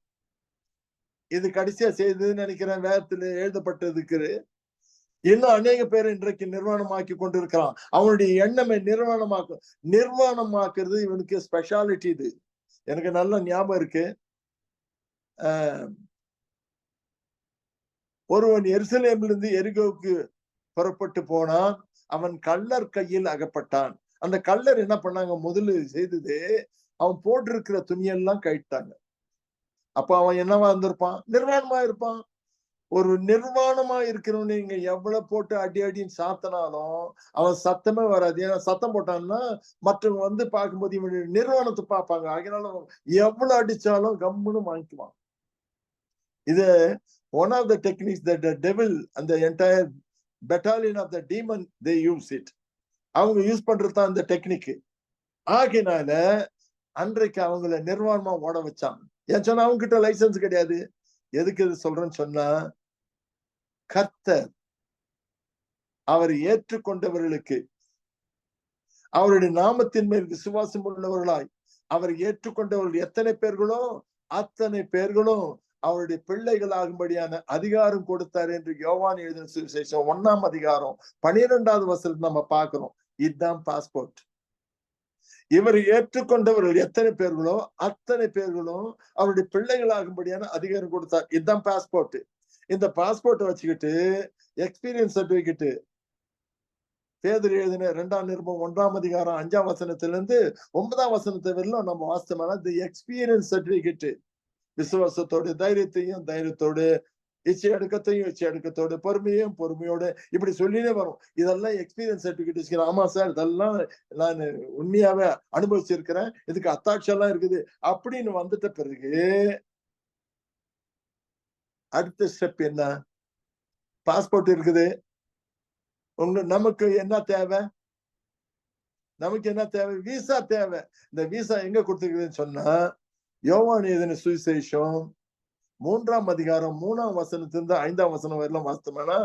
இது கடைசியா செய்ததுன்னு நினைக்கிறேன். வேதத்துல எழுதப்பட்டதுக்கு இன்னும் அநேக பேர் இன்றைக்கு நிர்வாணமாக்கி கொண்டிருக்கிறான். அவனுடைய எண்ணமே நிர்வாணமாக்குறது இவனுக்கு ஸ்பெஷாலிட்டி. இது எனக்கு நல்ல ஞாபகம் இருக்கு. ஒருவன் எருசலேமிலிருந்து இருந்து எரிகோவுக்கு புறப்பட்டு போனான். அவன் கள்ளர் கையில் அகப்பட்டான். அந்த கள்ளர் என்ன பண்ணாங்க, முதல்ல செய்தது அவன் போட்டிருக்கிற துணியெல்லாம் கழிட்டாங்க. அப்ப அவன் என்னவா இருந்திருப்பான், நிர்வாணமா இருப்பான். ஒரு நிர்வாணமா இருக்கிறவன் நீங்க எவ்வளவு போட்டு அடி அடின்னு சாத்தினாலும் அவன் சத்தமே வராது. ஏன்னா சத்தம் போட்டான்னா மற்றவங்க வந்து பார்க்கும்போது இவனுடைய நிர்வாணத்தை பார்ப்பாங்க. அதனால எவ்வளவு அடிச்சாலும் கம்முன்னு வாங்கிக்குவான். இது one of the techniques that the devil and the entire battalion of the demon they use it. அவங்க யூஸ் பண்றதுதான் இந்த டெக்னிக். ஆகினால அன்றைக்கு அவங்கள நிர்வாணமா ஓட வச்சான். ஏன் சொன்னா அவங்க கிட்ட லைசன்ஸ் கிடையாது. எதுக்கு இது சொல்றேன்னு சொன்னா, கர்த்தர் அவர் ஏற்றுக்கொண்டவர்களுக்கு, அவருடைய நாமத்தின் மேல் விசுவாசம் உள்ளவர்களாய் அவர் ஏற்றுக்கொண்டவர்கள் எத்தனை பேர்களோ அத்தனை பேர்களும் அவருடைய பிள்ளைகளாகும்படியான அதிகாரம் கொடுத்தார் என்று யோவான் எழுதின சுவிசேஷம் 1ஆம் அதிகாரம் 12வது வசனத்தை நம்ம பார்க்கிறோம். இதுதான் பாஸ்போர்ட். இவர் ஏற்றுக்கொண்டவர்கள் எத்தனை பேர்களோ அத்தனை பேர்களும் அவருடைய பிள்ளைகளாகும்படியான அதிகாரம் கொடுத்தார். இதுதான் பாஸ்போர்ட். இந்த பாஸ்போர்ட்டை வச்சுக்கிட்டு எக்ஸ்பீரியன்ஸ் சர்டிபிகேட் பேதுரு எழுதின 2ஆம் நிருபம் 1ஆம் அதிகாரம் 5ஆம் வசனத்திலிருந்து 9ஆம் வசனத்தை வரலும் நம்ம வாசித்தோம்னா இந்த எக்ஸ்பீரியன்ஸ் சர்டிபிகேட் விசுவாசத்தோடு, தைரியத்தோடு, இச்சை அடுக்கத்தோடு, பொறுமையோடு இப்படி சொல்லினே வரும். இதெல்லாம் எக்ஸ்பீரியன்ஸ் சர்டிபிகேட். ஆமா சார், இதெல்லாம் நான் உண்மையாவே அனுபவிச்சிருக்கிறேன், இதுக்கு அத்தாட்சி எல்லாம் இருக்குது அப்படின்னு வந்துட்ட பிறகு அடுத்த ஸ்டெப் என்ன? பாஸ்போர்ட் இருக்குது. நமக்கு என்ன தேவை? விசா தேவை. இந்த விசா எங்க கொடுத்துருக்குதுன்னு சொன்னா, யோவான் எழுதின சுவிசேஷம் 3ஆம் அதிகாரம் 3ஆம் வசனத்திலிருந்து 5ஆம் வசனம் வரலாம் வாசித்தோம்னா,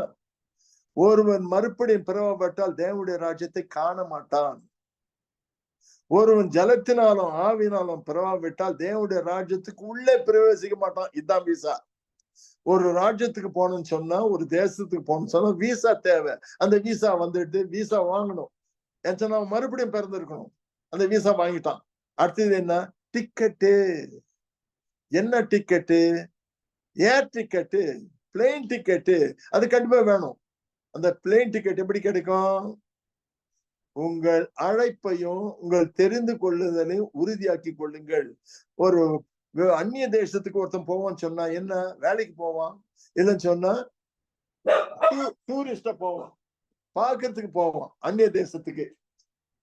ஒருவன் மறுபடியும் பிறவப்பட்டால் தேவனுடைய ராஜ்யத்தை காண மாட்டான். ஒருவன் ஜலத்தினாலும் ஆவினாலும் பிறவாவிட்டால் தேவனுடைய ராஜ்யத்துக்கு உள்ளே பிரவேசிக்க மாட்டான். இதுதான் விசா. ஒரு ராஜ்யத்துக்கு போகணும்னு சொன்னா, ஒரு தேசத்துக்கு போகணும்னு சொன்னா விசா தேவை. அந்த விசா வந்துட்டு விசா வாங்கணும். ஏன்னா மறுபடியும் பிறந்திருக்கணும். அந்த விசா வாங்கிட்டான். அடுத்தது என்ன? டிக்கெட்டு. என்ன டிக்கெட்டு? ஏர் டிக்கெட்டு, பிளேன் டிக்கெட்டு. அது கண்டிப்பா வேணும். அந்த பிளேன் டிக்கெட் எப்படி கிடைக்கும்? உங்கள் அழைப்பையும் உங்கள் தெரிந்து கொள்ளுதலையும் உறுதியாக்கி கொள்ளுங்கள். ஒரு அந்நிய தேசத்துக்கு ஒருத்தன் போவான்னு சொன்னா என்ன? வேலைக்கு போவான், இல்லைன்னு சொன்னா டூரிஸ்டா போவான், பார்க்கறதுக்கு போவான் அந்நிய தேசத்துக்கு.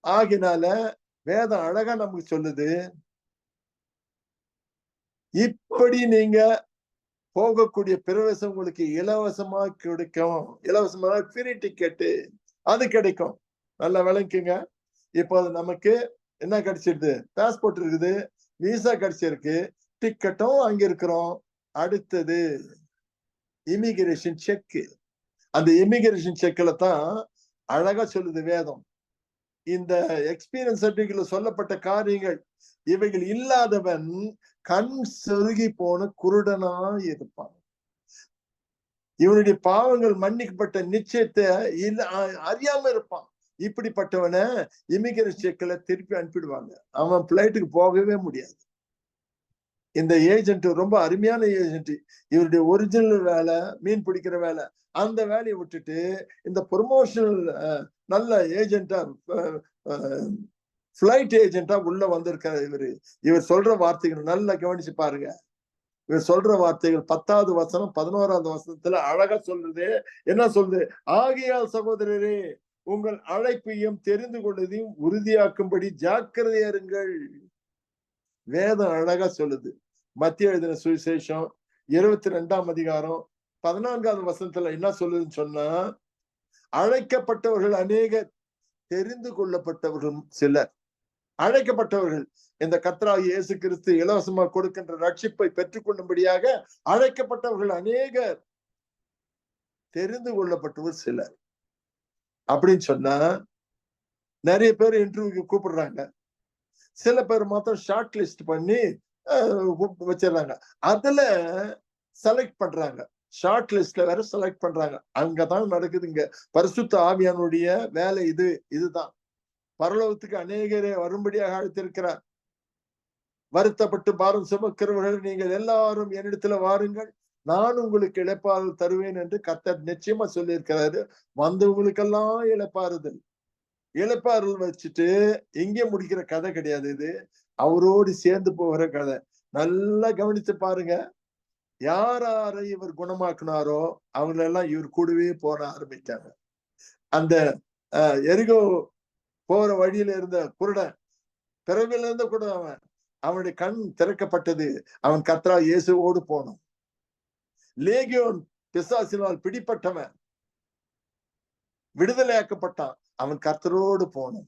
ஆகினால வேதம் அழகா நமக்கு சொல்லுது, இப்படி நீங்க போகக்கூடிய பிரவேசம் உங்களுக்கு இலவசமா கிடைக்கும். இலவசமா ஃப்ரீ டிக்கெட்டு அது கிடைக்கும். நல்லா விளங்குங்க. இப்போ நமக்கு என்ன கிடைச்சிருது? பாஸ்போர்ட் இருக்குது, விசா கிடைச்சிருக்கு, டிக்கெட்டும் அங்க இருக்கிறோம். அடுத்தது இமிகிரேஷன் செக். அந்த இமிகிரேஷன் செக்ல தான் அழகா சொல்லுது வேதம், இந்த எக்ஸ்பீரியன்ஸ் சர்டிபிகேட்ல சொல்லப்பட்ட காரியங்கள் இவைகள் இல்லாதவன் கண் சொருகி போன குருடனா இருப்பான். இவனுடைய பாவங்கள் மன்னிக்கப்பட்ட நிச்சயத்தை அறியாம இருப்பான். இப்படிப்பட்டவனை இமிகிரேஷன் செக்ல திருப்பி அனுப்பிடுவாங்க. அவன் பிளைட்டுக்கு போகவே முடியாது. இந்த ஏஜென்ட் ரொம்ப அருமையான ஏஜென்ட். இவருடைய ஒரிஜினல் வேலை மீன் பிடிக்கிற வேலை. அந்த வேலையை விட்டுட்டு இந்த ப்ரொமோஷனல் நல்ல ஏஜென்டா, பிளைட் ஏஜென்டா உள்ள வந்திருக்காரு. இவர் சொல்ற வார்த்தைகள் நல்லா கவனிச்சு பாருங்க. இவர் சொல்ற வார்த்தைகள் 10வது வசனம் 11வது வசனத்துல அழகா சொல்றது. என்ன சொல்றது? ஆகையால் சகோதரரே, உங்கள் அழைப்பையும் தெரிந்து கொண்டதையும் உறுதியாக்கும்படி ஜாக்கிரதையா இருங்கள். வேதம் அழகா சொல்லுது. மத்திய எழுதின சுவிசேஷம் 22ஆம் அதிகாரம் 14வது வசனத்துல என்ன சொல்லுதுன்னு சொன்னா, அழைக்கப்பட்டவர்கள் அநேகர், தெரிந்து கொள்ளப்பட்டவர்கள் சிலர். அழைக்கப்பட்டவர்கள் இந்த கர்த்தராகிய இயேசு கிறிஸ்து இலவசமா கொடுக்கின்ற ரட்சிப்பை பெற்றுக்கொள்ளும்படியாக அழைக்கப்பட்டவர்கள் அநேகர், தெரிந்து கொள்ளப்பட்டவர் சிலர். அப்படின்னு சொன்னா நிறைய பேர் இன்டர்வியூக்கு கூப்பிடுறாங்க, சில பேர் மாத்திரம் ஷார்ட் லிஸ்ட் பண்ணி வச்சிடறாங்க. அதுல செலக்ட் பண்றாங்க, ஷார்ட் லிஸ்ட்ல வேற செலக்ட் பண்றாங்க. அங்கதான் நடக்குது இங்க பரிசுத்த ஆவியானுடைய வேலை. இதுதான் பரலோகத்துக்கு அநேகரே வரும்படியாக அழைத்திருக்கிறார். வருத்தப்பட்டு பாரம் சுமக்கிறவர்கள் நீங்கள் எல்லாரும் என்னிடத்துல வாருங்கள், நான் உங்களுக்கு இளைப்பாறுதல் தருவேன் என்று கர்த்தர் நிச்சயமா சொல்லியிருக்கிறாரு. வந்தவங்களுக்கெல்லாம் இளைப்பாறுதல். இளைப்பாறுதல் வச்சுட்டு இங்கே முடிக்கிற கதை கிடையாது இது, அவரோடு சேர்ந்து போகிற கதை. நல்லா கவனிச்சு பாருங்க. யாரை இவர் குணமாக்குனாரோ அவங்களெல்லாம் இவர் கூடவே போற ஆரம்பிச்சாங்க. அந்த எரிகோ போற வழியில இருந்த குருடன், பிறவில இருந்த கூட அவனுடைய கண் திறக்கப்பட்டது. அவன் கர்த்தராகிய இயேசுவோடு போனான். லேகியோன் பிசாசினால் பிடிப்பட்டவன் விடுதலையாக்கப்பட்டான், அவன் கர்த்தரோடு போனான்.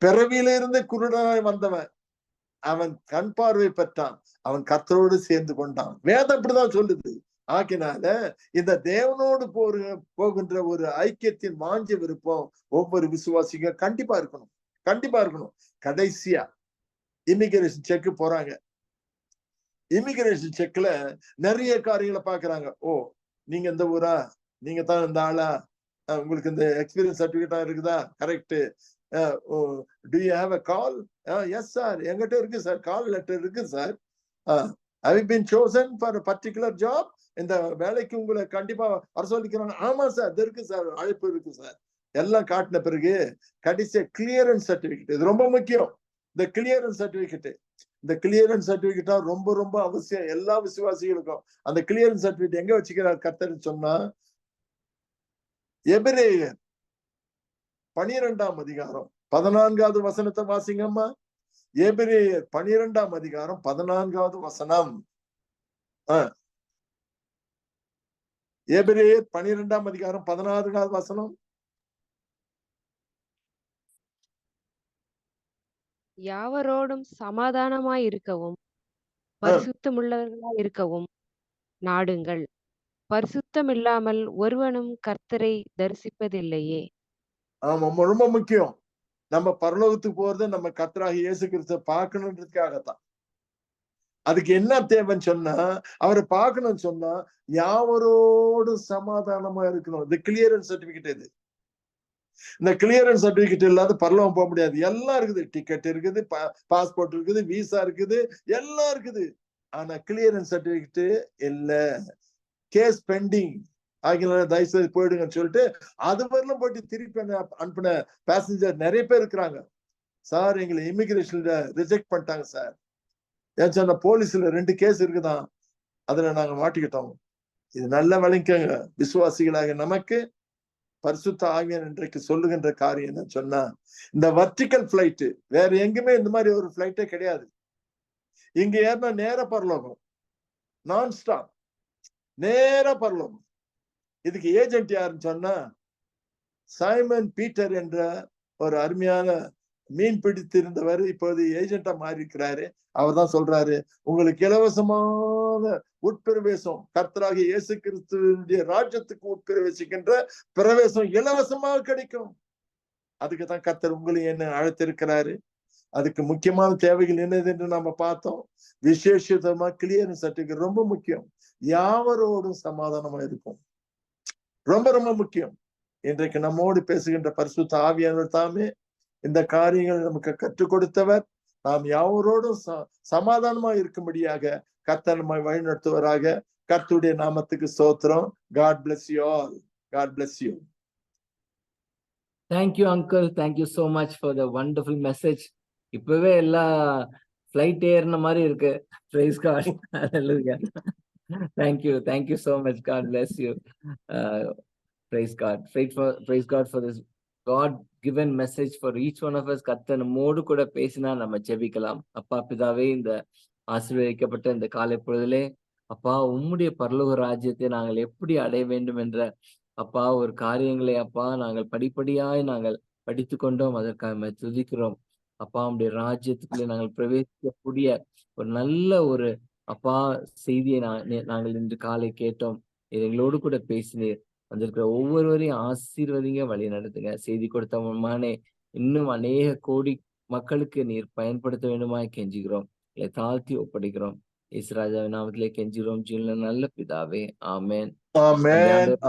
பிறவியில இருந்து குருடனாய் வந்தவன் அவன் கண் பார்வை பெற்றான், அவன் கர்த்தரோடு சேர்ந்து கொண்டான். வேதம் அப்படிதான் சொல்லுது. ஆகினால இந்த தேவனோடு போகின்ற ஒரு ஐக்கியத்தின் வாஞ்ச விருப்பம் ஒவ்வொரு விசுவாசிக்கும் கண்டிப்பா இருக்கணும். கடைசியா இமிகிரேஷன் செக் போறாங்க. இமிகிரேஷன் செக்ல நிறைய காரியங்களை பாக்குறாங்க. ஓ, நீங்க இந்த ஊரா, நீங்க தான் இந்த ஆளா, உங்களுக்கு இந்த எக்ஸ்பீரியன்ஸ் சர்டிபிகேட்டா இருக்குதா, correct. Do you have a call? Yes sir, என்கிட்ட இருக்கு சார், கால் லெட்டர் இருக்கு sir. Have you been chosen for a particular job? இந்த வேலைக்கு உங்களை கண்டிப்பா வர சொல்லிக்கிறாங்க. ஆமா சார், இது இருக்கு சார், அழைப்பு இருக்கு சார். எல்லாம் காட்டின பிறகு கடைசியா கிளியரன்ஸ் சர்டிபிகேட், இது ரொம்ப முக்கியம். இந்த கிளியரன்ஸ் சர்டிபிகேட்டா ரொம்ப ரொம்ப அவசியம் எல்லா விசுவாசிகளுக்கும். அந்த கிளியரன்ஸ் சர்டிபிகேட் எங்க வச்சுக்கிறார் கர்த்தர்னு சொன்னா, எபிரேயர் 12ஆம் அதிகாரம் 14வது வசனத்தை வாசிங்கம்மா. எபிரேயர் 12ஆம் அதிகாரம் 14வது வசனம். எபிரேயர் 12ஆம் அதிகாரம் 14வது வசனம். யாவரோடும் சமாதானமாய் இருக்கவும் பரிசுத்தமுள்ளவர்களாய் இருக்கவும் நாடுங்கள். பரிசுத்தம் இல்லாமல் ஒருவனும் கர்த்தரை தரிசிப்பதில்லையே. ஆமா, ரொம்ப முக்கியம். நம்ம பரலோகத்துக்கு போறது நம்ம கர்த்தராகிய இயேசு கிறிஸ்துவை பார்க்கணுன்றதுக்காகத்தான். அதுக்கு என்ன தேவைன்னு சொன்னா, அவரை பார்க்கணும்னு சொன்னா யாவரோடும் சமாதானமா இருக்கணும். இந்த கிளியரன்ஸ் சர்டிபிகேட் இது. இந்த கிளியரன்ஸ் சர்டிபிகேட் இல்லாத பரலோகம் போக முடியாது. எல்லாம் இருக்குது, டிக்கெட் இருக்குது, பாஸ்போர்ட் இருக்குது, விசா இருக்குது, எல்லாம் இருக்குது. ஆனா கிளியரன்ஸ் சர்டிபிகேட் இல்ல. கேஸ் பெண்டிங் ஆகினால தயவுசெய்து போயிடுங்கன்னு சொல்லிட்டு அது வரலாம் போயிட்டு திருப்பி அனுப்பின பேசஞ்சர் நிறைய பேர் இருக்கிறாங்க. சார், எங்களை இமிகிரேஷன்ல ரிஜெக்ட் பண்ணிட்டாங்க சார். ஏன் சொன்ன, போலீஸ்ல 2 கேஸ் இருக்குதான், அதுல நாங்க மாட்டிக்கிட்டோம். இது நல்ல விளங்கிக்கங்க விசுவாசிகளாக. நமக்கு பரிசுத்த ஆவியானவர் இன்றைக்கு சொல்லுகின்ற காரியம் என்ன சொன்னா, இந்த வர்டிகல் பிளைட் வேற எங்குமே இந்த மாதிரி ஒரு பிளைட்டே கிடையாது. இங்க ஏறினா நேர பரலோகம், நான் ஸ்டாப், நேர பரலோகம். இதுக்கு ஏஜென்ட் யாருன்னு சொன்னா, சைமன் பீட்டர் என்ற ஒரு அருமையான மீன் பிடித்திருந்தவர் இப்போது ஏஜென்டா மாறி இருக்கிறாரு. அவர் தான் சொல்றாரு, உங்களுக்கு இலவசமான உட்பிரவேசம், கர்த்தராகிய இயேசு கிறிஸ்துவினுடைய ராஜ்யத்துக்கு உட்பிரவேசிக்கின்ற பிரவேசம் இலவசமாக கிடைக்கும். அதுக்குதான் கர்த்தர் உங்களையும் என்ன அழைத்திருக்கிறாரு. அதுக்கு முக்கியமான தேவைகள் என்னது என்று நாம பார்த்தோம். விசேஷமா கிளியரன்ஸ் சர்டிபிகேட் ரொம்ப முக்கியம். யாவரோடும் சமாதானமா இருக்கும், ரொம்ப ரொம்ப முக்கியம். இன்றைக்கு நம்மோடு பேசுகின்ற பரிசுத்த ஆவியானவர் தாமே இந்த காரியங்கள் நமக்கு கற்றுக் கொடுத்தவர். நாம் யாவரோடும் சமாதானமா இருக்கும்படியாக கர்த்தர் நம்மை வழிநடத்துவராக. கர்த்தருடைய நாமத்துக்கு ஸ்தோத்திரம். God bless you all. God bless you. Thank you, uncle. Thank you so much for the wonderful message. இப்பவே எல்லா flight ஏறின மாதிரி இருக்கு. Praise God. Hallelujah. Thank you so much. God bless you. Praise God. Praise God for this God given message for each one of us. கர்த்தர் நம்மோடு கூட பேசினா நம்ம ஜெபிக்கலாம். அப்பா பிதாவே, இந்த ஆசீர்வதிக்கப்பட்ட இந்த காலை பொழுதிலே அப்பா, உம்முடைய பரலோக ராஜ்யத்தை நாங்கள் எப்படி அடைய வேண்டும் என்ற அப்பா ஒரு காரியங்களை அப்பா நாங்கள் படிப்படியாய் நாங்கள் படித்து கொண்டோம். அதற்காக துதிக்கிறோம். அப்பா உம்முடைய ராஜ்யத்துக்குள்ளே நாங்கள் பிரவேசிக்கக்கூடிய ஒரு நல்ல ஒரு அப்பா செய்தியை நாங்கள் இன்று காலை கேட்டோம். இது எங்களோடு கூட பேசினீர். வந்திருக்கிற ஒவ்வொருவரையும் ஆசீர்வதிங்க, வழி நடத்துங்க. செய்தி கொடுத்த மகனே இன்னும் அநேக கோடி மக்களுக்கு நீர் பயன்படுத்த வேண்டுமாய் கெஞ்சுகிறோம். இல்லை தாழ்த்தி ஒப்படைக்கிறோம். இயேசு ராஜாவின் நாமத்திலே கெஞ்சுகிறோம் ஜீவனுள்ள நல்ல பிதாவே, ஆமென். ஆமென்.